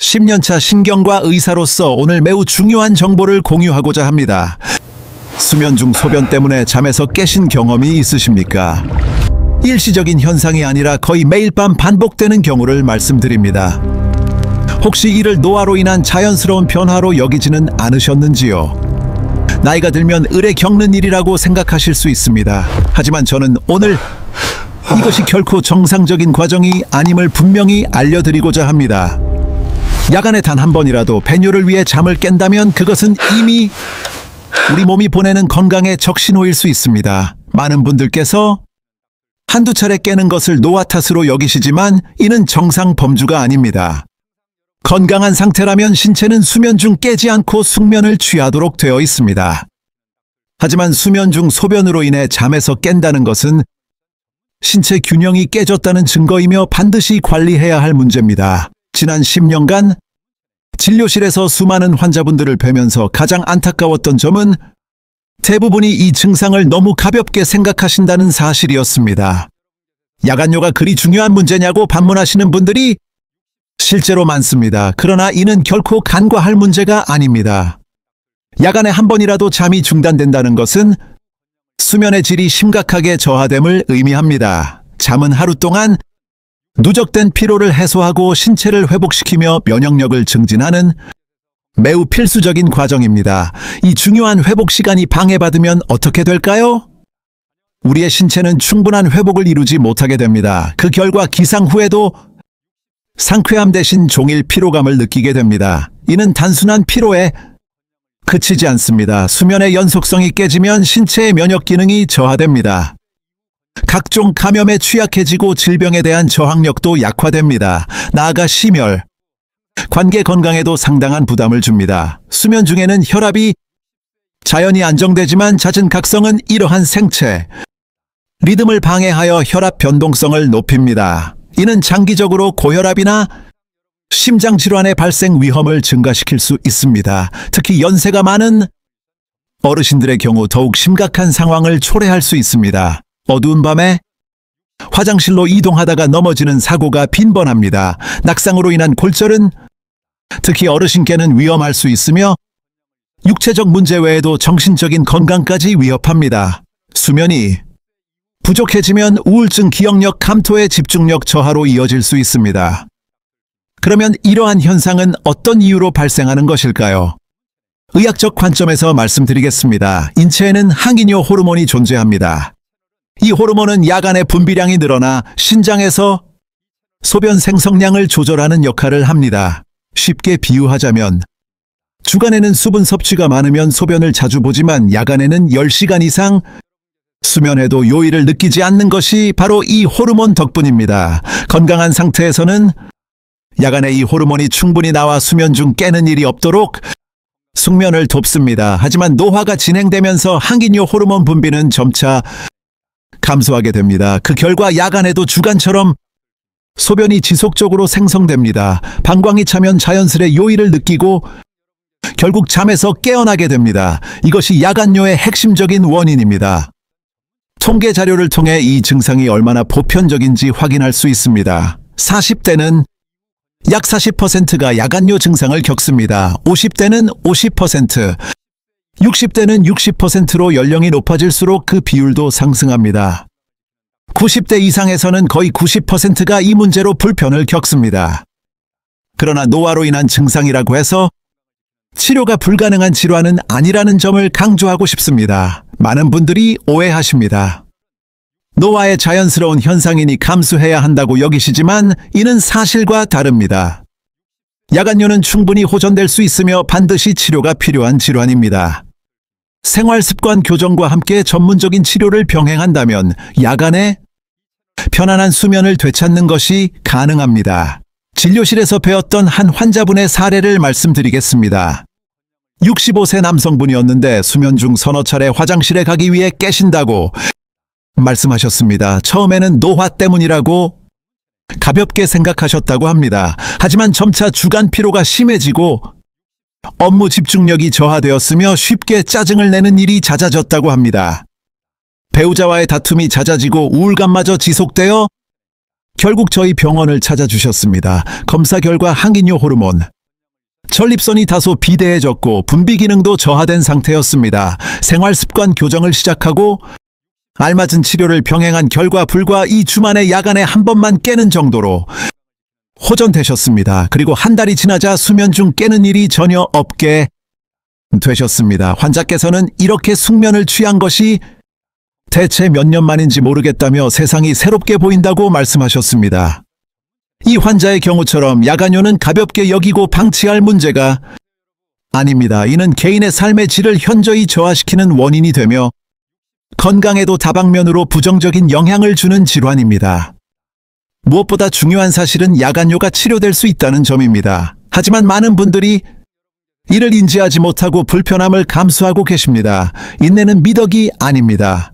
10년차 신경과 의사로서 오늘 매우 중요한 정보를 공유하고자 합니다. 수면 중 소변 때문에 잠에서 깨신 경험이 있으십니까? 일시적인 현상이 아니라 거의 매일 밤 반복되는 경우를 말씀드립니다. 혹시 이를 노화로 인한 자연스러운 변화로 여기지는 않으셨는지요? 나이가 들면 을에 겪는 일이라고 생각하실 수 있습니다. 하지만 저는 오늘 이것이 결코 정상적인 과정이 아님을 분명히 알려드리고자 합니다. 야간에 단 한 번이라도 배뇨를 위해 잠을 깬다면 그것은 이미 우리 몸이 보내는 건강의 적신호일 수 있습니다. 많은 분들께서 한두 차례 깨는 것을 노화 탓으로 여기시지만 이는 정상 범주가 아닙니다. 건강한 상태라면 신체는 수면 중 깨지 않고 숙면을 취하도록 되어 있습니다. 하지만 수면 중 소변으로 인해 잠에서 깬다는 것은 신체 균형이 깨졌다는 증거이며 반드시 관리해야 할 문제입니다. 지난 10년간 진료실에서 수많은 환자분들을 뵈면서 가장 안타까웠던 점은 대부분이 이 증상을 너무 가볍게 생각하신다는 사실이었습니다. 야간뇨가 그리 중요한 문제냐고 반문하시는 분들이 실제로 많습니다. 그러나 이는 결코 간과할 문제가 아닙니다. 야간에 한 번이라도 잠이 중단된다는 것은 수면의 질이 심각하게 저하됨을 의미합니다. 잠은 하루 동안 누적된 피로를 해소하고 신체를 회복시키며 면역력을 증진하는 매우 필수적인 과정입니다. 이 중요한 회복 시간이 방해받으면 어떻게 될까요? 우리의 신체는 충분한 회복을 이루지 못하게 됩니다. 그 결과 기상 후에도 상쾌함 대신 종일 피로감을 느끼게 됩니다. 이는 단순한 피로에 그치지 않습니다. 수면의 연속성이 깨지면 신체의 면역 기능이 저하됩니다. 각종 감염에 취약해지고 질병에 대한 저항력도 약화됩니다. 나아가 심혈, 관계 건강에도 상당한 부담을 줍니다. 수면 중에는 혈압이 자연히 안정되지만 잦은 각성은 이러한 생체 리듬을 방해하여 혈압 변동성을 높입니다. 이는 장기적으로 고혈압이나 심장질환의 발생 위험을 증가시킬 수 있습니다. 특히 연세가 많은 어르신들의 경우 더욱 심각한 상황을 초래할 수 있습니다. 어두운 밤에 화장실로 이동하다가 넘어지는 사고가 빈번합니다. 낙상으로 인한 골절은 특히 어르신께는 위험할 수 있으며 육체적 문제 외에도 정신적인 건강까지 위협합니다. 수면이 부족해지면 우울증, 기억력, 감토의 집중력 저하로 이어질 수 있습니다. 그러면 이러한 현상은 어떤 이유로 발생하는 것일까요? 의학적 관점에서 말씀드리겠습니다. 인체에는 항이뇨 호르몬이 존재합니다. 이 호르몬은 야간에 분비량이 늘어나 신장에서 소변 생성량을 조절하는 역할을 합니다. 쉽게 비유하자면 주간에는 수분 섭취가 많으면 소변을 자주 보지만 야간에는 10시간 이상 수면해도 요일을 느끼지 않는 것이 바로 이 호르몬 덕분입니다. 건강한 상태에서는 야간에 이 호르몬이 충분히 나와 수면 중 깨는 일이 없도록 숙면을 돕습니다. 하지만 노화가 진행되면서 항이뇨 호르몬 분비는 점차 감소하게 됩니다. 그 결과 야간에도 주간처럼 소변이 지속적으로 생성됩니다. 방광이 차면 자연스레 요일을 느끼고 결국 잠에서 깨어나게 됩니다. 이것이 야간뇨의 핵심적인 원인입니다. 통계 자료를 통해 이 증상이 얼마나 보편적인지 확인할 수 있습니다. 40대는 약 40%가 야간뇨 증상을 겪습니다. 50대는 50%, 60대는 60%로 연령이 높아질수록 그 비율도 상승합니다. 90대 이상에서는 거의 90%가 이 문제로 불편을 겪습니다. 그러나 노화로 인한 증상이라고 해서 치료가 불가능한 질환은 아니라는 점을 강조하고 싶습니다. 많은 분들이 오해하십니다. 노화의 자연스러운 현상이니 감수해야 한다고 여기시지만 이는 사실과 다릅니다. 야간뇨는 충분히 호전될 수 있으며 반드시 치료가 필요한 질환입니다. 생활습관 교정과 함께 전문적인 치료를 병행한다면 야간에 편안한 수면을 되찾는 것이 가능합니다. 진료실에서 배웠던 한 환자분의 사례를 말씀드리겠습니다. 65세 남성분이었는데 수면 중 서너 차례 화장실에 가기 위해 깨신다고 말씀하셨습니다. 처음에는 노화 때문이라고 가볍게 생각하셨다고 합니다. 하지만 점차 주간 피로가 심해지고 업무 집중력이 저하되었으며 쉽게 짜증을 내는 일이 잦아졌다고 합니다. 배우자와의 다툼이 잦아지고 우울감마저 지속되어 결국 저희 병원을 찾아주셨습니다. 검사 결과 항이뇨 호르몬, 전립선이 다소 비대해졌고 분비 기능도 저하된 상태였습니다. 생활 습관 교정을 시작하고 알맞은 치료를 병행한 결과 불과 2주 만에 야간에 한 번만 깨는 정도로 호전되셨습니다. 그리고 한 달이 지나자 수면 중 깨는 일이 전혀 없게 되셨습니다. 환자께서는 이렇게 숙면을 취한 것이 대체 몇 년 만인지 모르겠다며 세상이 새롭게 보인다고 말씀하셨습니다. 이 환자의 경우처럼 야간요는 가볍게 여기고 방치할 문제가 아닙니다. 이는 개인의 삶의 질을 현저히 저하시키는 원인이 되며 건강에도 다방면으로 부정적인 영향을 주는 질환입니다. 무엇보다 중요한 사실은 야간요가 치료될 수 있다는 점입니다. 하지만 많은 분들이 이를 인지하지 못하고 불편함을 감수하고 계십니다. 인내는 미덕이 아닙니다.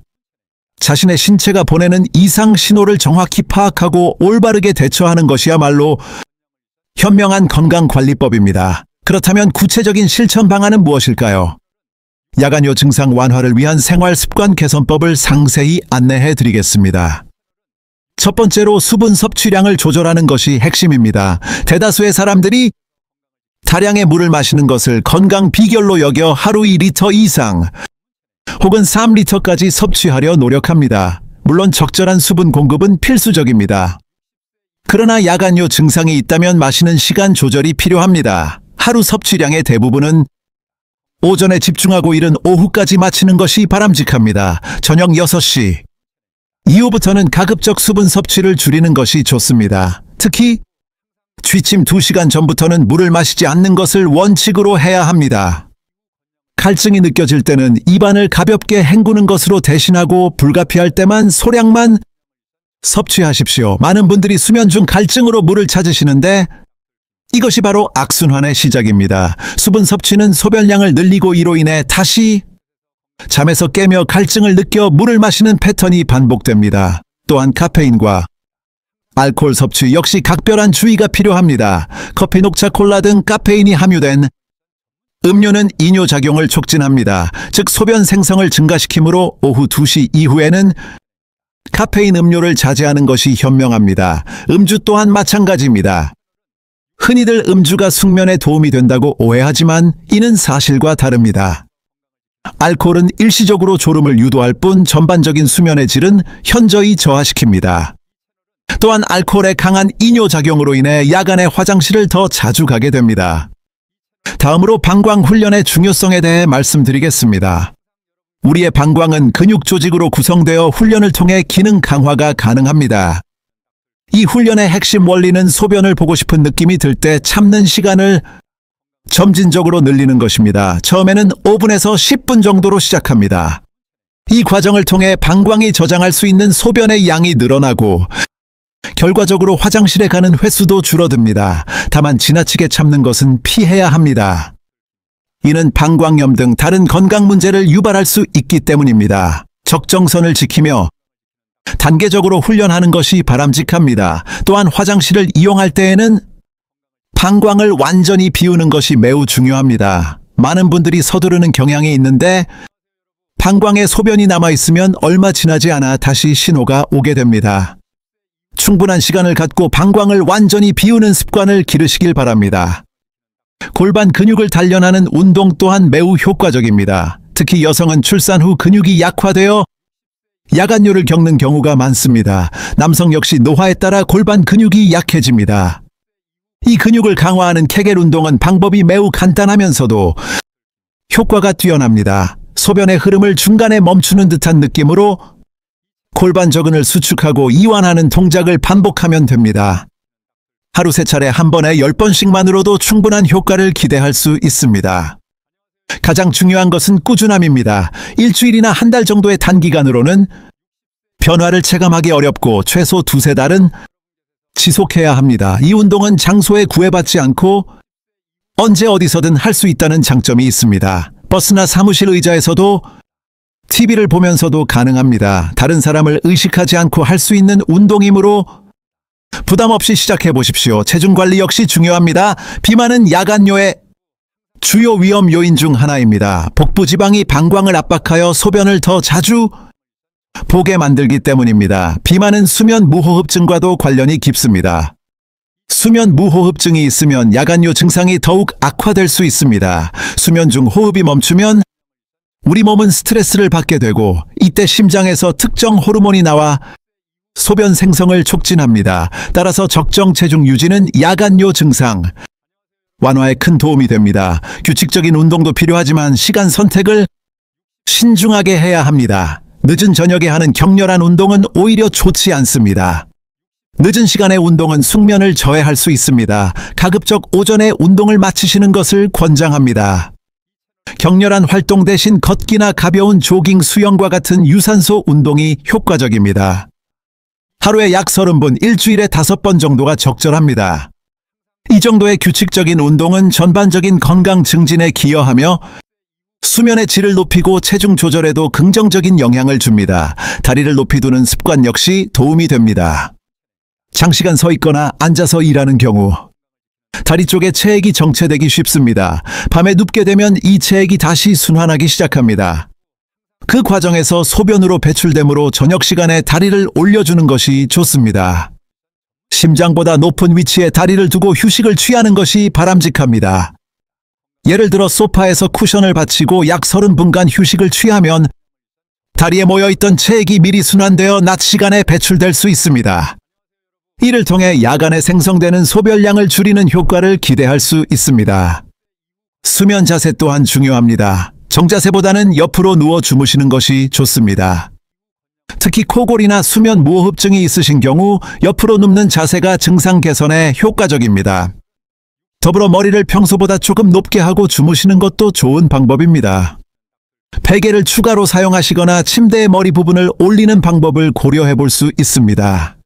자신의 신체가 보내는 이상 신호를 정확히 파악하고 올바르게 대처하는 것이야말로 현명한 건강관리법입니다. 그렇다면 구체적인 실천 방안은 무엇일까요? 야간요 증상 완화를 위한 생활습관 개선법을 상세히 안내해 드리겠습니다. 첫 번째로 수분 섭취량을 조절하는 것이 핵심입니다. 대다수의 사람들이 다량의 물을 마시는 것을 건강 비결로 여겨 하루 2리터 이상 혹은 3리터까지 섭취하려 노력합니다. 물론 적절한 수분 공급은 필수적입니다. 그러나 야간요 증상이 있다면 마시는 시간 조절이 필요합니다. 하루 섭취량의 대부분은 오전에 집중하고 이른 오후까지 마치는 것이 바람직합니다. 저녁 6시 이후부터는 가급적 수분 섭취를 줄이는 것이 좋습니다. 특히 취침 2시간 전부터는 물을 마시지 않는 것을 원칙으로 해야 합니다. 갈증이 느껴질 때는 입안을 가볍게 헹구는 것으로 대신하고 불가피할 때만 소량만 섭취하십시오. 많은 분들이 수면 중 갈증으로 물을 찾으시는데 이것이 바로 악순환의 시작입니다. 수분 섭취는 소변량을 늘리고 이로 인해 다시 잠에서 깨며 갈증을 느껴 물을 마시는 패턴이 반복됩니다. 또한 카페인과 알코올 섭취 역시 각별한 주의가 필요합니다. 커피, 녹차, 콜라 등 카페인이 함유된 음료는 이뇨작용을 촉진합니다. 즉 소변 생성을 증가시키므로 오후 2시 이후에는 카페인 음료를 자제하는 것이 현명합니다. 음주 또한 마찬가지입니다. 흔히들 음주가 숙면에 도움이 된다고 오해하지만 이는 사실과 다릅니다. 알코올은 일시적으로 졸음을 유도할 뿐 전반적인 수면의 질은 현저히 저하시킵니다. 또한 알코올의 강한 이뇨작용으로 인해 야간에 화장실을 더 자주 가게 됩니다. 다음으로 방광 훈련의 중요성에 대해 말씀드리겠습니다. 우리의 방광은 근육 조직으로 구성되어 훈련을 통해 기능 강화가 가능합니다. 이 훈련의 핵심 원리는 소변을 보고 싶은 느낌이 들 때 참는 시간을 점진적으로 늘리는 것입니다. 처음에는 5분에서 10분 정도로 시작합니다. 이 과정을 통해 방광이 저장할 수 있는 소변의 양이 늘어나고 결과적으로 화장실에 가는 횟수도 줄어듭니다. 다만 지나치게 참는 것은 피해야 합니다. 이는 방광염 등 다른 건강 문제를 유발할 수 있기 때문입니다. 적정선을 지키며 단계적으로 훈련하는 것이 바람직합니다. 또한 화장실을 이용할 때에는 방광을 완전히 비우는 것이 매우 중요합니다. 많은 분들이 서두르는 경향이 있는데 방광에 소변이 남아있으면 얼마 지나지 않아 다시 신호가 오게 됩니다. 충분한 시간을 갖고 방광을 완전히 비우는 습관을 기르시길 바랍니다. 골반 근육을 단련하는 운동 또한 매우 효과적입니다. 특히 여성은 출산 후 근육이 약화되어 야간요를 겪는 경우가 많습니다. 남성 역시 노화에 따라 골반 근육이 약해집니다. 이 근육을 강화하는 케겔 운동은 방법이 매우 간단하면서도 효과가 뛰어납니다. 소변의 흐름을 중간에 멈추는 듯한 느낌으로 골반 저근을 수축하고 이완하는 동작을 반복하면 됩니다. 하루 3차례 한 번에 10번씩만으로도 충분한 효과를 기대할 수 있습니다. 가장 중요한 것은 꾸준함입니다. 일주일이나 한 달 정도의 단기간으로는 변화를 체감하기 어렵고 최소 2-3달은 지속해야 합니다. 이 운동은 장소에 구애받지 않고 언제 어디서든 할 수 있다는 장점이 있습니다. 버스나 사무실 의자에서도 TV를 보면서도 가능합니다. 다른 사람을 의식하지 않고 할 수 있는 운동이므로 부담 없이 시작해 보십시오. 체중 관리 역시 중요합니다. 비만은 야간요의 주요 위험 요인 중 하나입니다. 복부 지방이 방광을 압박하여 소변을 더 자주 보게 만들기 때문입니다. 비만은 수면 무호흡증과도 관련이 깊습니다. 수면 무호흡증이 있으면 야간요 증상이 더욱 악화될 수 있습니다. 수면 중 호흡이 멈추면 우리 몸은 스트레스를 받게 되고 이때 심장에서 특정 호르몬이 나와 소변 생성을 촉진합니다. 따라서 적정 체중 유지는 야간요 증상 완화에 큰 도움이 됩니다. 규칙적인 운동도 필요하지만 시간 선택을 신중하게 해야 합니다. 늦은 저녁에 하는 격렬한 운동은 오히려 좋지 않습니다. 늦은 시간의 운동은 숙면을 저해할 수 있습니다. 가급적 오전에 운동을 마치시는 것을 권장합니다. 격렬한 활동 대신 걷기나 가벼운 조깅, 수영과 같은 유산소 운동이 효과적입니다. 하루에 약 30분, 일주일에 5번 정도가 적절합니다. 이 정도의 규칙적인 운동은 전반적인 건강 증진에 기여하며 수면의 질을 높이고 체중 조절에도 긍정적인 영향을 줍니다. 다리를 높이 두는 습관 역시 도움이 됩니다. 장시간 서 있거나 앉아서 일하는 경우 다리 쪽에 체액이 정체되기 쉽습니다. 밤에 눕게 되면 이 체액이 다시 순환하기 시작합니다. 그 과정에서 소변으로 배출되므로 저녁 시간에 다리를 올려주는 것이 좋습니다. 심장보다 높은 위치에 다리를 두고 휴식을 취하는 것이 바람직합니다. 예를 들어 소파에서 쿠션을 받치고 약 30분간 휴식을 취하면 다리에 모여있던 체액이 미리 순환되어 낮 시간에 배출될 수 있습니다. 이를 통해 야간에 생성되는 소변량을 줄이는 효과를 기대할 수 있습니다. 수면 자세 또한 중요합니다. 정자세보다는 옆으로 누워 주무시는 것이 좋습니다. 특히 코골이나 수면 무호흡증이 있으신 경우 옆으로 눕는 자세가 증상 개선에 효과적입니다. 더불어 머리를 평소보다 조금 높게 하고 주무시는 것도 좋은 방법입니다. 베개를 추가로 사용하시거나 침대의 머리 부분을 올리는 방법을 고려해 볼 수 있습니다.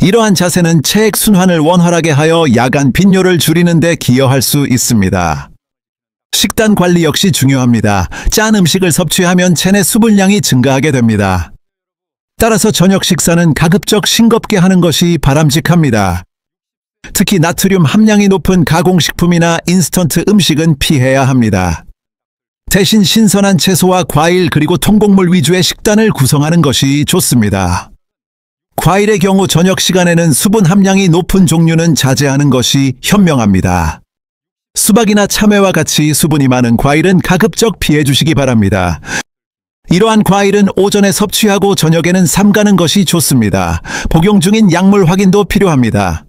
이러한 자세는 체액 순환을 원활하게 하여 야간 빈뇨를 줄이는 데 기여할 수 있습니다. 식단 관리 역시 중요합니다. 짠 음식을 섭취하면 체내 수분량이 증가하게 됩니다. 따라서 저녁 식사는 가급적 싱겁게 하는 것이 바람직합니다. 특히 나트륨 함량이 높은 가공식품이나 인스턴트 음식은 피해야 합니다. 대신 신선한 채소와 과일 그리고 통곡물 위주의 식단을 구성하는 것이 좋습니다. 과일의 경우 저녁 시간에는 수분 함량이 높은 종류는 자제하는 것이 현명합니다. 수박이나 참외와 같이 수분이 많은 과일은 가급적 피해 주시기 바랍니다. 이러한 과일은 오전에 섭취하고 저녁에는 삼가는 것이 좋습니다. 복용 중인 약물 확인도 필요합니다.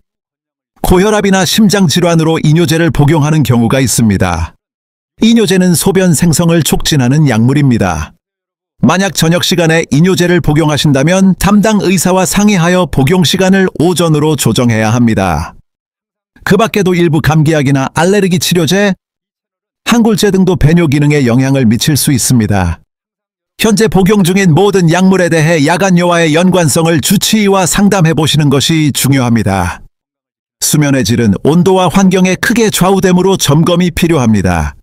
고혈압이나 심장질환으로 이뇨제를 복용하는 경우가 있습니다. 이뇨제는 소변 생성을 촉진하는 약물입니다. 만약 저녁 시간에 이뇨제를 복용하신다면 담당 의사와 상의하여 복용 시간을 오전으로 조정해야 합니다. 그 밖에도 일부 감기약이나 알레르기 치료제, 항골제 등도 배뇨 기능에 영향을 미칠 수 있습니다. 현재 복용 중인 모든 약물에 대해 야간요와의 연관성을 주치의와 상담해 보시는 것이 중요합니다. 수면의 질은 온도와 환경에 크게 좌우되므로 점검이 필요합니다.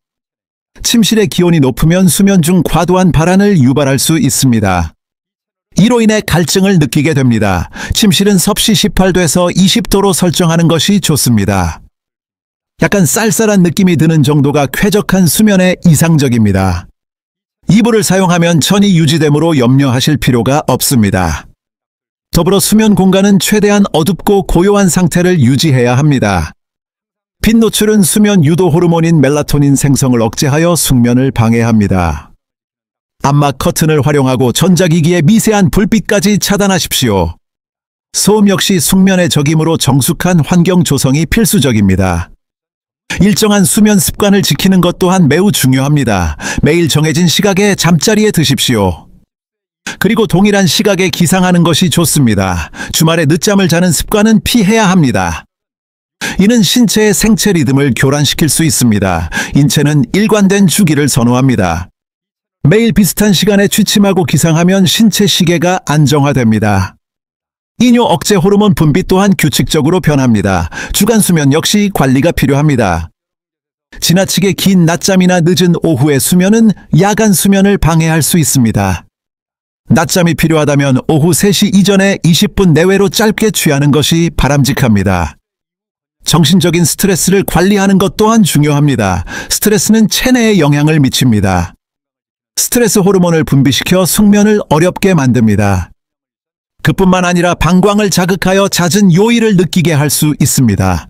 침실의 기온이 높으면 수면 중 과도한 발한을 유발할 수 있습니다. 이로 인해 갈증을 느끼게 됩니다. 침실은 섭씨 18도에서 20도로 설정하는 것이 좋습니다. 약간 쌀쌀한 느낌이 드는 정도가 쾌적한 수면에 이상적입니다. 이불을 사용하면 천이 유지되므로 염려하실 필요가 없습니다. 더불어 수면 공간은 최대한 어둡고 고요한 상태를 유지해야 합니다. 빛 노출은 수면 유도 호르몬인 멜라토닌 생성을 억제하여 숙면을 방해합니다. 암막 커튼을 활용하고 전자기기의 미세한 불빛까지 차단하십시오. 소음 역시 숙면의 적이므로 정숙한 환경 조성이 필수적입니다. 일정한 수면 습관을 지키는 것 또한 매우 중요합니다. 매일 정해진 시각에 잠자리에 드십시오. 그리고 동일한 시각에 기상하는 것이 좋습니다. 주말에 늦잠을 자는 습관은 피해야 합니다. 이는 신체의 생체 리듬을 교란시킬 수 있습니다. 인체는 일관된 주기를 선호합니다. 매일 비슷한 시간에 취침하고 기상하면 신체 시계가 안정화됩니다. 이뇨 억제 호르몬 분泌 또한 규칙적으로 변합니다. 주간 수면 역시 관리가 필요합니다. 지나치게 긴 낮잠이나 늦은 오후의 수면은 야간 수면을 방해할 수 있습니다. 낮잠이 필요하다면 오후 3시 이전에 20분 내외로 짧게 취하는 것이 바람직합니다. 정신적인 스트레스를 관리하는 것 또한 중요합니다. 스트레스는 체내에 영향을 미칩니다. 스트레스 호르몬을 분비시켜 숙면을 어렵게 만듭니다. 그뿐만 아니라 방광을 자극하여 잦은 요일을 느끼게 할 수 있습니다.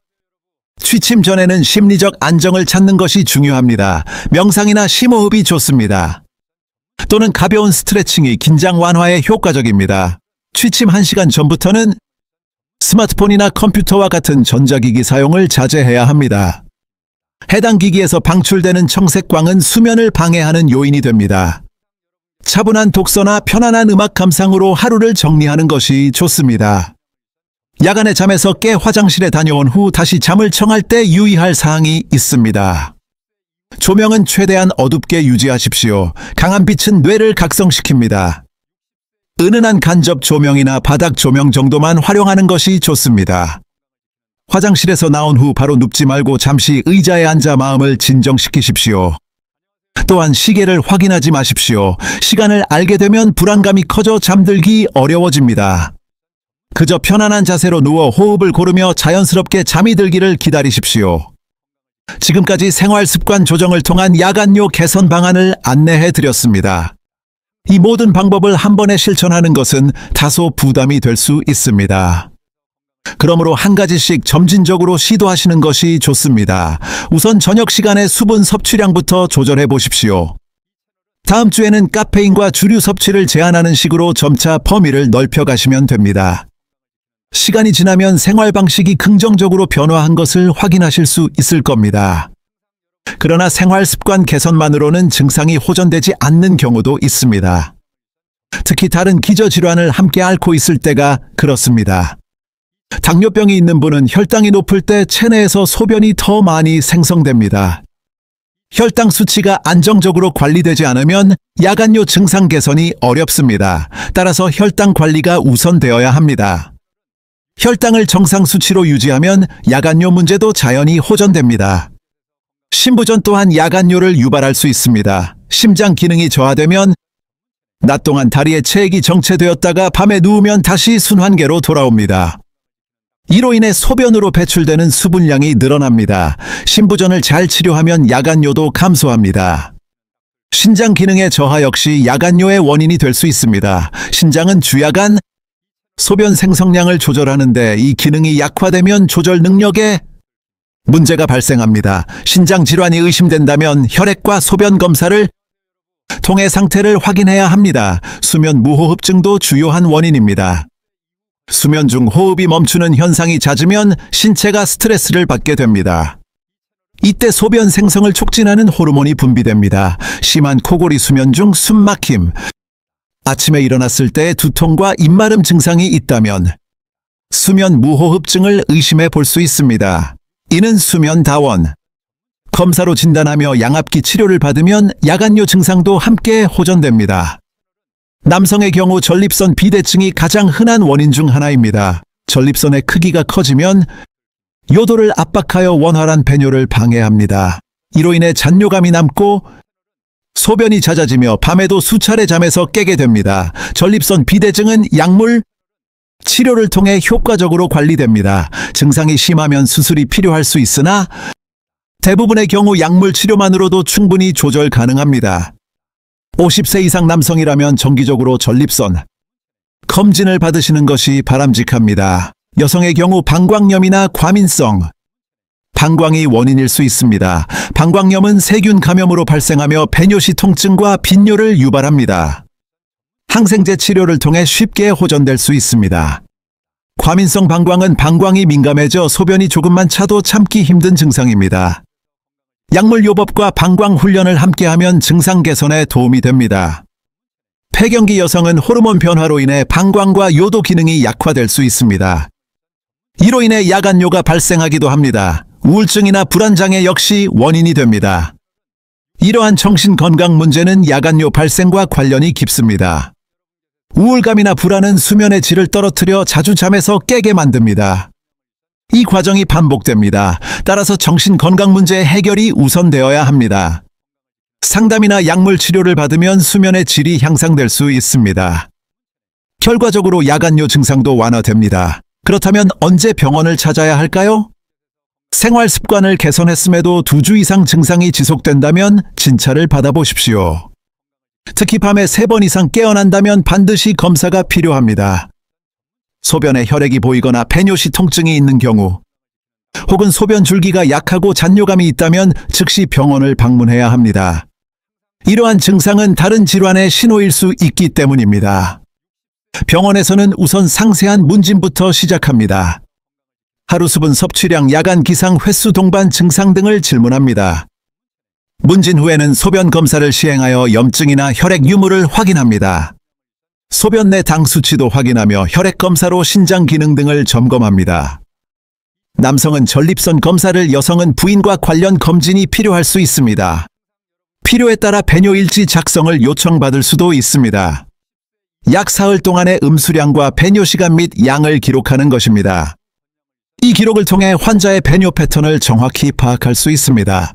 취침 전에는 심리적 안정을 찾는 것이 중요합니다. 명상이나 심호흡이 좋습니다. 또는 가벼운 스트레칭이 긴장 완화에 효과적입니다. 취침 1시간 전부터는 스마트폰이나 컴퓨터와 같은 전자기기 사용을 자제해야 합니다. 해당 기기에서 방출되는 청색광은 수면을 방해하는 요인이 됩니다. 차분한 독서나 편안한 음악 감상으로 하루를 정리하는 것이 좋습니다. 야간에 잠에서 깨 화장실에 다녀온 후 다시 잠을 청할 때 유의할 사항이 있습니다. 조명은 최대한 어둡게 유지하십시오. 강한 빛은 뇌를 각성시킵니다. 은은한 간접 조명이나 바닥 조명 정도만 활용하는 것이 좋습니다. 화장실에서 나온 후 바로 눕지 말고 잠시 의자에 앉아 마음을 진정시키십시오. 또한 시계를 확인하지 마십시오. 시간을 알게 되면 불안감이 커져 잠들기 어려워집니다. 그저 편안한 자세로 누워 호흡을 고르며 자연스럽게 잠이 들기를 기다리십시오. 지금까지 생활습관 조정을 통한 야간요 개선 방안을 안내해 드렸습니다. 이 모든 방법을 한 번에 실천하는 것은 다소 부담이 될 수 있습니다. 그러므로 한 가지씩 점진적으로 시도하시는 것이 좋습니다. 우선 저녁 시간에 수분 섭취량부터 조절해 보십시오. 다음 주에는 카페인과 주류 섭취를 제한하는 식으로 점차 범위를 넓혀가시면 됩니다. 시간이 지나면 생활 방식이 긍정적으로 변화한 것을 확인하실 수 있을 겁니다. 그러나 생활 습관 개선만으로는 증상이 호전되지 않는 경우도 있습니다. 특히 다른 기저질환을 함께 앓고 있을 때가 그렇습니다. 당뇨병이 있는 분은 혈당이 높을 때 체내에서 소변이 더 많이 생성됩니다. 혈당 수치가 안정적으로 관리되지 않으면 야간요 증상 개선이 어렵습니다. 따라서 혈당 관리가 우선되어야 합니다. 혈당을 정상 수치로 유지하면 야간요 문제도 자연히 호전됩니다. 심부전 또한 야간요를 유발할 수 있습니다. 심장 기능이 저하되면 낮 동안 다리에 체액이 정체되었다가 밤에 누우면 다시 순환계로 돌아옵니다. 이로 인해 소변으로 배출되는 수분량이 늘어납니다. 심부전을 잘 치료하면 야간요도 감소합니다. 신장 기능의 저하 역시 야간요의 원인이 될 수 있습니다. 신장은 주야간 소변 생성량을 조절하는데 이 기능이 약화되면 조절 능력에 문제가 발생합니다. 신장 질환이 의심된다면 혈액과 소변 검사를 통해 상태를 확인해야 합니다. 수면 무호흡증도 주요한 원인입니다. 수면 중 호흡이 멈추는 현상이 잦으면 신체가 스트레스를 받게 됩니다. 이때 소변 생성을 촉진하는 호르몬이 분비됩니다. 심한 코골이 수면 중 숨막힘, 아침에 일어났을 때 두통과 입마름 증상이 있다면 수면 무호흡증을 의심해 볼 수 있습니다. 이는 수면 다원. 검사로 진단하며 양압기 치료를 받으면 야간요 증상도 함께 호전됩니다. 남성의 경우 전립선 비대증이 가장 흔한 원인 중 하나입니다. 전립선의 크기가 커지면 요도를 압박하여 원활한 배뇨를 방해합니다. 이로 인해 잔뇨감이 남고 소변이 잦아지며 밤에도 수차례 잠에서 깨게 됩니다. 전립선 비대증은 약물 치료를 통해 효과적으로 관리됩니다. 증상이 심하면 수술이 필요할 수 있으나 대부분의 경우 약물 치료만으로도 충분히 조절 가능합니다. 50세 이상 남성이라면 정기적으로 전립선 검진을 받으시는 것이 바람직합니다. 여성의 경우 방광염이나 과민성 방광이 원인일 수 있습니다. 방광염은 세균 감염으로 발생하며 배뇨 시 통증과 빈뇨를 유발합니다. 항생제 치료를 통해 쉽게 호전될 수 있습니다. 과민성 방광은 방광이 민감해져 소변이 조금만 차도 참기 힘든 증상입니다. 약물 요법과 방광 훈련을 함께하면 증상 개선에 도움이 됩니다. 폐경기 여성은 호르몬 변화로 인해 방광과 요도 기능이 약화될 수 있습니다. 이로 인해 야간요가 발생하기도 합니다. 우울증이나 불안장애 역시 원인이 됩니다. 이러한 정신건강 문제는 야간요 발생과 관련이 깊습니다. 우울감이나 불안은 수면의 질을 떨어뜨려 자주 잠에서 깨게 만듭니다. 이 과정이 반복됩니다. 따라서 정신건강 문제의 해결이 우선되어야 합니다. 상담이나 약물 치료를 받으면 수면의 질이 향상될 수 있습니다. 결과적으로 야간요 증상도 완화됩니다. 그렇다면 언제 병원을 찾아야 할까요? 생활 습관을 개선했음에도 2주 이상 증상이 지속된다면 진찰을 받아보십시오. 특히 밤에 3번 이상 깨어난다면 반드시 검사가 필요합니다. 소변에 혈액이 보이거나 배뇨시 통증이 있는 경우, 혹은 소변 줄기가 약하고 잔뇨감이 있다면 즉시 병원을 방문해야 합니다. 이러한 증상은 다른 질환의 신호일 수 있기 때문입니다. 병원에서는 우선 상세한 문진부터 시작합니다. 하루 수분 섭취량, 야간 기상 횟수, 동반 증상 등을 질문합니다. 문진 후에는 소변 검사를 시행하여 염증이나 혈액 유무를 확인합니다. 소변 내 당 수치도 확인하며 혈액 검사로 신장 기능 등을 점검합니다. 남성은 전립선 검사를, 여성은 부인과 관련 검진이 필요할 수 있습니다. 필요에 따라 배뇨일지 작성을 요청받을 수도 있습니다. 약 사흘 동안의 음수량과 배뇨 시간 및 양을 기록하는 것입니다. 이 기록을 통해 환자의 배뇨 패턴을 정확히 파악할 수 있습니다.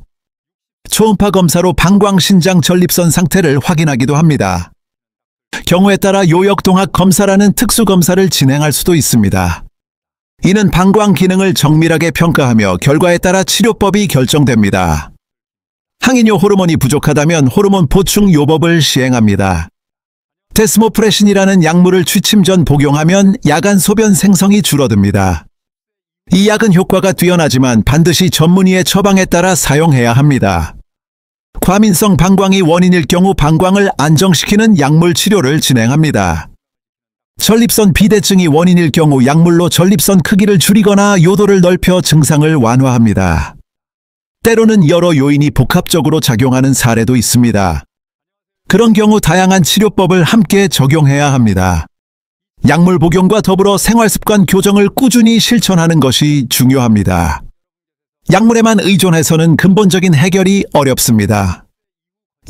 초음파 검사로 방광, 신장, 전립선 상태를 확인하기도 합니다. 경우에 따라 요역동학 검사라는 특수 검사를 진행할 수도 있습니다. 이는 방광 기능을 정밀하게 평가하며 결과에 따라 치료법이 결정됩니다. 항인효 호르몬이 부족하다면 호르몬 보충 요법을 시행합니다. 데스모프레신이라는 약물을 취침 전 복용하면 야간 소변 생성이 줄어듭니다. 이 약은 효과가 뛰어나지만 반드시 전문의의 처방에 따라 사용해야 합니다. 과민성 방광이 원인일 경우 방광을 안정시키는 약물 치료를 진행합니다. 전립선 비대증이 원인일 경우 약물로 전립선 크기를 줄이거나 요도를 넓혀 증상을 완화합니다. 때로는 여러 요인이 복합적으로 작용하는 사례도 있습니다. 그런 경우 다양한 치료법을 함께 적용해야 합니다. 약물 복용과 더불어 생활습관 교정을 꾸준히 실천하는 것이 중요합니다. 약물에만 의존해서는 근본적인 해결이 어렵습니다.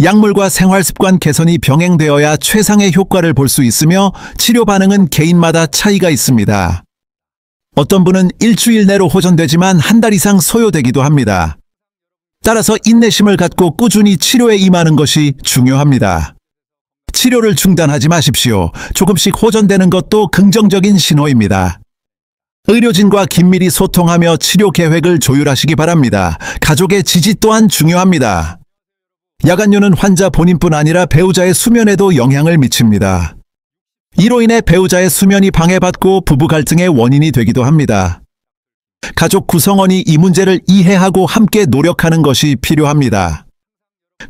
약물과 생활습관 개선이 병행되어야 최상의 효과를 볼 수 있으며 치료 반응은 개인마다 차이가 있습니다. 어떤 분은 일주일 내로 호전되지만 한 달 이상 소요되기도 합니다. 따라서 인내심을 갖고 꾸준히 치료에 임하는 것이 중요합니다. 치료를 중단하지 마십시오. 조금씩 호전되는 것도 긍정적인 신호입니다. 의료진과 긴밀히 소통하며 치료 계획을 조율하시기 바랍니다. 가족의 지지 또한 중요합니다. 야간뇨는 환자 본인뿐 아니라 배우자의 수면에도 영향을 미칩니다. 이로 인해 배우자의 수면이 방해받고 부부 갈등의 원인이 되기도 합니다. 가족 구성원이 이 문제를 이해하고 함께 노력하는 것이 필요합니다.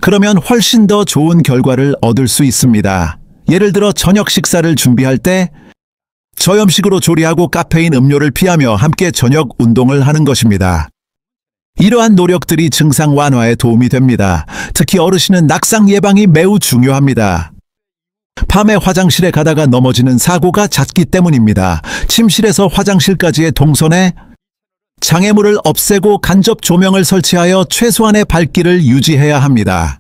그러면 훨씬 더 좋은 결과를 얻을 수 있습니다. 예를 들어 저녁 식사를 준비할 때 저염식으로 조리하고 카페인 음료를 피하며 함께 저녁 운동을 하는 것입니다. 이러한 노력들이 증상 완화에 도움이 됩니다. 특히 어르신은 낙상 예방이 매우 중요합니다. 밤에 화장실에 가다가 넘어지는 사고가 잦기 때문입니다. 침실에서 화장실까지의 동선에 장애물을 없애고 간접 조명을 설치하여 최소한의 밝기를 유지해야 합니다.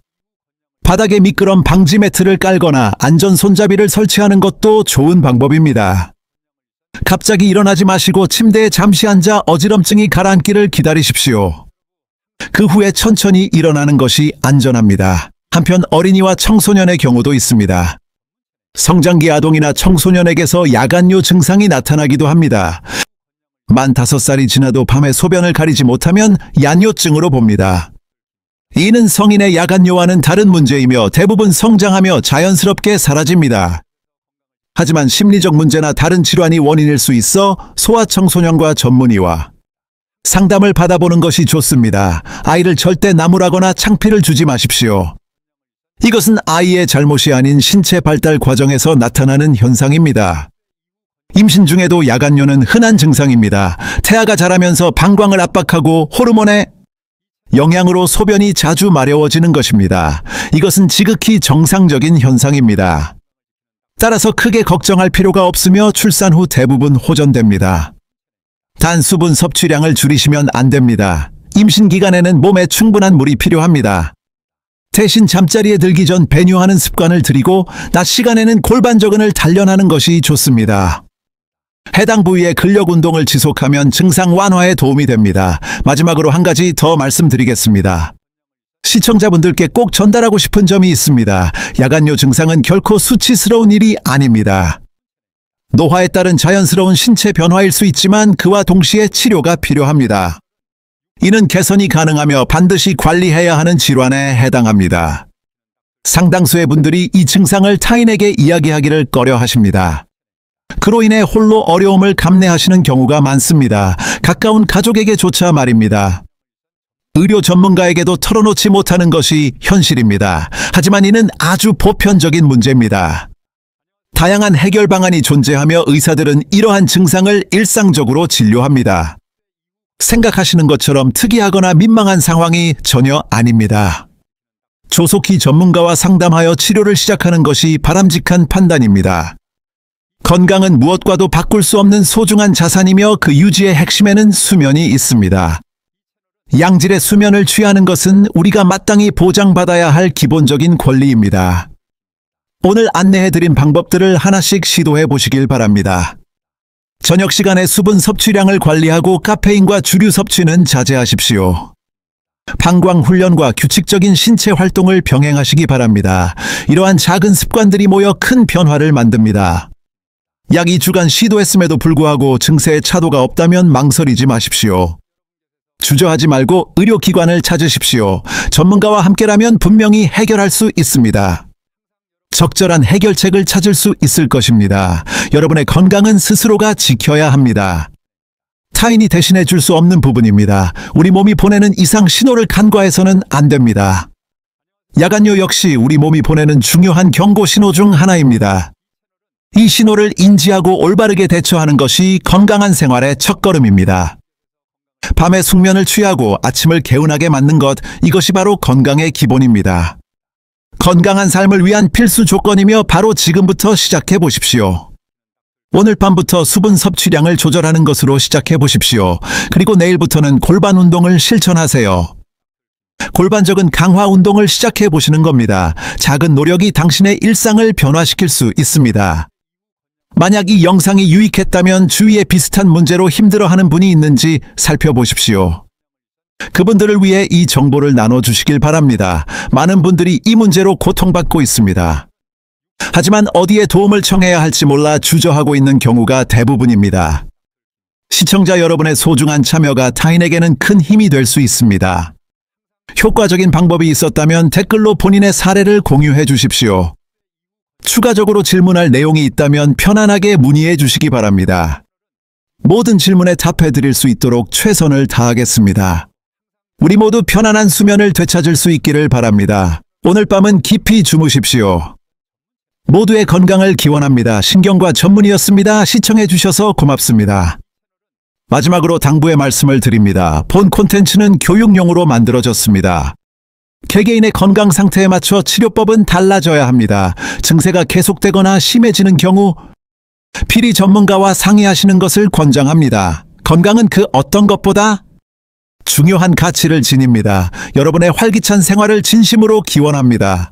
바닥에 미끄럼 방지 매트를 깔거나 안전 손잡이를 설치하는 것도 좋은 방법입니다. 갑자기 일어나지 마시고 침대에 잠시 앉아 어지럼증이 가라앉기를 기다리십시오. 그 후에 천천히 일어나는 것이 안전합니다. 한편 어린이와 청소년의 경우도 있습니다. 성장기 아동이나 청소년에게서 야간뇨 증상이 나타나기도 합니다. 만 5살이 지나도 밤에 소변을 가리지 못하면 야뇨증으로 봅니다. 이는 성인의 야간뇨와는 다른 문제이며 대부분 성장하며 자연스럽게 사라집니다. 하지만 심리적 문제나 다른 질환이 원인일 수 있어 소아청소년과 전문의와 상담을 받아보는 것이 좋습니다. 아이를 절대 나무라거나 창피를 주지 마십시오. 이것은 아이의 잘못이 아닌 신체 발달 과정에서 나타나는 현상입니다. 임신 중에도 야간뇨는 흔한 증상입니다. 태아가 자라면서 방광을 압박하고 호르몬의 영향으로 소변이 자주 마려워지는 것입니다. 이것은 지극히 정상적인 현상입니다. 따라서 크게 걱정할 필요가 없으며 출산 후 대부분 호전됩니다. 단 수분 섭취량을 줄이시면 안 됩니다. 임신 기간에는 몸에 충분한 물이 필요합니다. 대신 잠자리에 들기 전 배뇨하는 습관을 들이고 낮 시간에는 골반저근을 단련하는 것이 좋습니다. 해당 부위의 근력 운동을 지속하면 증상 완화에 도움이 됩니다. 마지막으로 한 가지 더 말씀드리겠습니다. 시청자분들께 꼭 전달하고 싶은 점이 있습니다. 야간뇨 증상은 결코 수치스러운 일이 아닙니다. 노화에 따른 자연스러운 신체 변화일 수 있지만 그와 동시에 치료가 필요합니다. 이는 개선이 가능하며 반드시 관리해야 하는 질환에 해당합니다. 상당수의 분들이 이 증상을 타인에게 이야기하기를 꺼려 하십니다. 그로 인해 홀로 어려움을 감내하시는 경우가 많습니다. 가까운 가족에게조차 말입니다. 의료 전문가에게도 털어놓지 못하는 것이 현실입니다. 하지만 이는 아주 보편적인 문제입니다. 다양한 해결 방안이 존재하며 의사들은 이러한 증상을 일상적으로 진료합니다. 생각하시는 것처럼 특이하거나 민망한 상황이 전혀 아닙니다. 조속히 전문가와 상담하여 치료를 시작하는 것이 바람직한 판단입니다. 건강은 무엇과도 바꿀 수 없는 소중한 자산이며 그 유지의 핵심에는 수면이 있습니다. 양질의 수면을 취하는 것은 우리가 마땅히 보장받아야 할 기본적인 권리입니다. 오늘 안내해드린 방법들을 하나씩 시도해 보시길 바랍니다. 저녁 시간에 수분 섭취량을 관리하고 카페인과 주류 섭취는 자제하십시오. 방광 훈련과 규칙적인 신체 활동을 병행하시기 바랍니다. 이러한 작은 습관들이 모여 큰 변화를 만듭니다. 약 2주간 시도했음에도 불구하고 증세에 차도가 없다면 망설이지 마십시오. 주저하지 말고 의료기관을 찾으십시오. 전문가와 함께라면 분명히 해결할 수 있습니다. 적절한 해결책을 찾을 수 있을 것입니다. 여러분의 건강은 스스로가 지켜야 합니다. 타인이 대신해 줄 수 없는 부분입니다. 우리 몸이 보내는 이상 신호를 간과해서는 안 됩니다. 야간요 역시 우리 몸이 보내는 중요한 경고 신호 중 하나입니다. 이 신호를 인지하고 올바르게 대처하는 것이 건강한 생활의 첫걸음입니다. 밤에 숙면을 취하고 아침을 개운하게 맞는 것, 이것이 바로 건강의 기본입니다. 건강한 삶을 위한 필수 조건이며 바로 지금부터 시작해 보십시오. 오늘 밤부터 수분 섭취량을 조절하는 것으로 시작해 보십시오. 그리고 내일부터는 골반 운동을 실천하세요. 골반적인 강화 운동을 시작해 보시는 겁니다. 작은 노력이 당신의 일상을 변화시킬 수 있습니다. 만약 이 영상이 유익했다면 주위에 비슷한 문제로 힘들어하는 분이 있는지 살펴보십시오. 그분들을 위해 이 정보를 나눠주시길 바랍니다. 많은 분들이 이 문제로 고통받고 있습니다. 하지만 어디에 도움을 청해야 할지 몰라 주저하고 있는 경우가 대부분입니다. 시청자 여러분의 소중한 참여가 타인에게는 큰 힘이 될 수 있습니다. 효과적인 방법이 있었다면 댓글로 본인의 사례를 공유해 주십시오. 추가적으로 질문할 내용이 있다면 편안하게 문의해 주시기 바랍니다. 모든 질문에 답해 드릴 수 있도록 최선을 다하겠습니다. 우리 모두 편안한 수면을 되찾을 수 있기를 바랍니다. 오늘 밤은 깊이 주무십시오. 모두의 건강을 기원합니다. 신경과 전문이었습니다. 시청해 주셔서 고맙습니다. 마지막으로 당부의 말씀을 드립니다. 본 콘텐츠는 교육용으로 만들어졌습니다. 개개인의 건강 상태에 맞춰 치료법은 달라져야 합니다. 증세가 계속되거나 심해지는 경우 필히 전문가와 상의하시는 것을 권장합니다. 건강은 그 어떤 것보다 중요한 가치를 지닙니다. 여러분의 활기찬 생활을 진심으로 기원합니다.